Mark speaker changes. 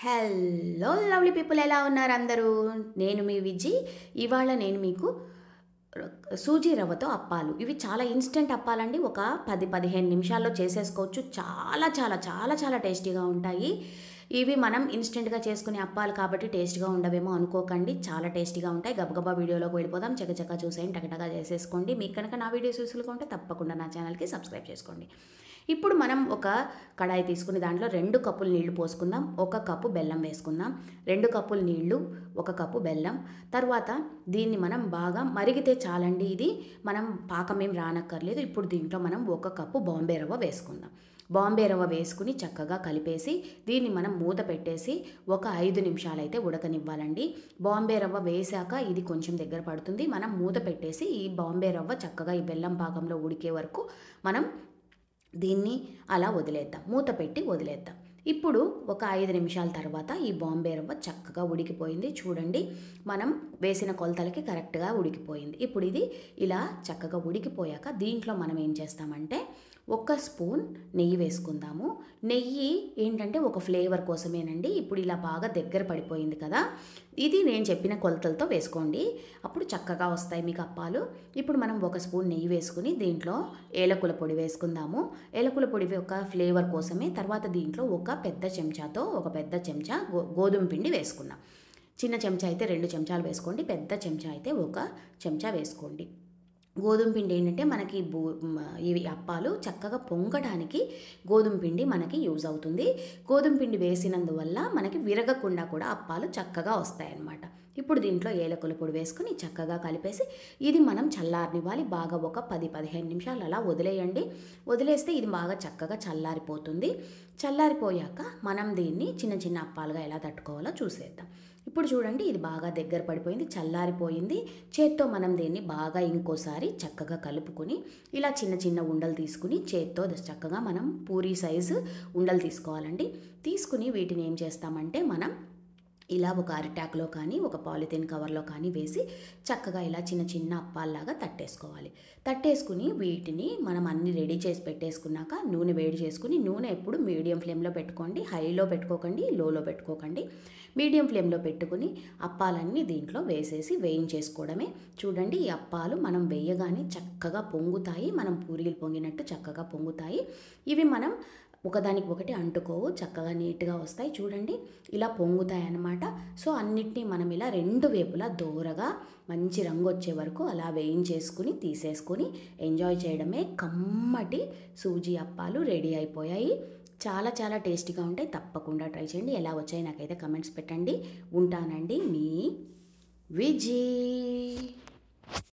Speaker 1: Hello lovely people, ఎలా ఉన్నారు అందరూ? నేను మీ విజి. ఇవాళ నేను మీకు సూజీ రవ్వతో అప్పాలు, ఇవి చాలా ఇన్స్టెంట్ అప్పాలండి. ఒక 10-15 నిమిషాల్లో చేసేసుకోవచ్చు. చాలా చాలా చాలా చాలా టేస్టీగా ఉంటాయి. ఇవి మనం ఇన్స్టెంట్గా చేసుకునే అప్పాలు కాబట్టి టేస్ట్గా ఉండవేమో అనుకోకండి, చాలా టేస్టీగా ఉంటాయి. గబగబా వీడియోలోకి వెళ్ళిపోదాం. చకచకా చూసేయండి, టకటగా చేసేసుకోండి. మీకు కనుక నా వీడియోస్ చూసుకుంటే తప్పకుండా నా ఛానల్కి సబ్స్క్రైబ్ చేసుకోండి. ఇప్పుడు మనం ఒక కడాయి తీసుకుని దాంట్లో 2 కప్పులు నీళ్లు పోసుకుందాం. 1 కప్పు బెల్లం వేసుకుందాం. 2 కప్పులు నీళ్లు, 1 కప్పు బెల్లం. తర్వాత దీన్ని మనం బాగా మరిగితే చాలండి. ఇది మనం పాకం ఏం రానక్కర్లేదు. ఇప్పుడు దీంట్లో మనం 1 కప్పు బాంబే రవ్వ వేసుకుందాం. బాంబే రవ్వ వేసుకుని చక్కగా కలిపేసి దీన్ని మనం మూత పెట్టేసి ఒక 5 నిమిషాలైతే ఉడకనివ్వాలండి. బాంబే రవ్వ వేశాక ఇది కొంచెం దగ్గర పడుతుంది. మనం మూత పెట్టేసి ఈ బాంబే రవ్వ చక్కగా ఈ బెల్లం పాకంలో ఉడికే వరకు మనం దీన్ని అలా వదిలేద్దాం, మూత పెట్టి వదిలేద్దాం. ఇప్పుడు ఒక 5 నిమిషాల తర్వాత ఈ బాంబే రవ్వ చక్కగా ఉడికిపోయింది. చూడండి, మనం వేసిన కొలతలకి కరెక్ట్గా ఉడికిపోయింది. ఇప్పుడు ఇది ఇలా చక్కగా ఉడికిపోయాక దీంట్లో మనం ఏం చేస్తామంటే 1 స్పూన్ నెయ్యి వేసుకుందాము. నెయ్యి ఏంటంటే ఒక ఫ్లేవర్ కోసమేనండి. ఇప్పుడు ఇలా బాగా దగ్గర పడిపోయింది కదా, ఇది నేను చెప్పిన కొలతలతో వేసుకోండి, అప్పుడు చక్కగా వస్తాయి మీకు అప్పాలు. ఇప్పుడు మనం 1 స్పూన్ నెయ్యి వేసుకుని దీంట్లో ఏలకుల పొడి వేసుకుందాము. ఏలకుల పొడి ఒక ఫ్లేవర్ కోసమే. తర్వాత దీంట్లో ఒక పెద్ద చెంచా గోధుమ పిండి వేసుకున్నాం. చిన్న చెంచా అయితే 2 చెంచాలు వేసుకోండి, పెద్ద చెంచా అయితే 1 చెంచా వేసుకోండి. గోధుమ పిండి ఏంటంటే మనకి ఇవి అప్పాలు చక్కగా పొంగడానికి గోధుమ పిండి మనకి యూజ్ అవుతుంది. గోధుమ పిండి వేసినందువల్ల మనకి విరగకుండా కూడా అప్పాలు చక్కగా వస్తాయన్నమాట. ఇప్పుడు దీంట్లో ఏలకుల పొడి వేసుకుని చక్కగా కలిపేసి ఇది మనం చల్లారనివ్వాలి. బాగా ఒక 10-15 నిమిషాలు అలా వదిలేయండి. వదిలేస్తే ఇది బాగా చక్కగా చల్లారిపోతుంది. చల్లారిపోయాక మనం దీన్ని చిన్న చిన్న అప్పాలుగా ఎలా తట్టుకోవాలో చూసేద్దాం. ఇప్పుడు చూడండి, ఇది బాగా దగ్గర పడిపోయింది, చల్లారిపోయింది. చేత్తో మనం దీన్ని బాగా ఇంకోసారి చక్కగా కలుపుకొని ఇలా చిన్న చిన్న ఉండలు తీసుకుని చేత్తో చక్కగా మనం పూరీ సైజు ఉండలు తీసుకోవాలండి. తీసుకుని వీటిని ఏం చేస్తామంటే మనం ఇలా ఒక అరిటాకులో కానీ ఒక పాలిథిన్ కవర్లో కానీ వేసి చక్కగా ఇలా చిన్న చిన్న అప్పాల్లాగా తట్టేసుకోవాలి. తట్టేసుకుని వీటిని మనం అన్ని రెడీ చేసి పెట్టేసుకున్నాక నూనె వేడి చేసుకుని, నూనె ఎప్పుడు మీడియం ఫ్లేమ్లో పెట్టుకోండి, హైలో పెట్టుకోకండి, లోలో పెట్టుకోకండి. మీడియం ఫ్లేమ్లో పెట్టుకుని అప్పాలన్నీ దీంట్లో వేసేసి వేయించేసుకోవడమే. చూడండి, ఈ అప్పాలు మనం వేయగానే చక్కగా పొంగుతాయి, మనం పూరీలు పొంగినట్టు చక్కగా పొంగుతాయి. ఇవి మనం ఒకదానికి ఒకటి అంటుకోవు, చక్కగా నీట్గా వస్తాయి. చూడండి, ఇలా పొంగుతాయి అన్నమాట. సో అన్నిటినీ మనం ఇలా 2 వైపులా దోరగా మంచి రంగు వచ్చే వరకు అలా వేయించేసుకుని తీసేసుకొని ఎంజాయ్ చేయడమే. కమ్మటి సూజీ అప్పాలు రెడీ అయిపోయాయి. చాలా చాలా టేస్టీగా ఉంటాయి. తప్పకుండా ట్రై చేయండి. ఎలా వచ్చాయి నాకైతే కమెంట్స్ పెట్టండి. ఉంటానండి, మీ విజీ.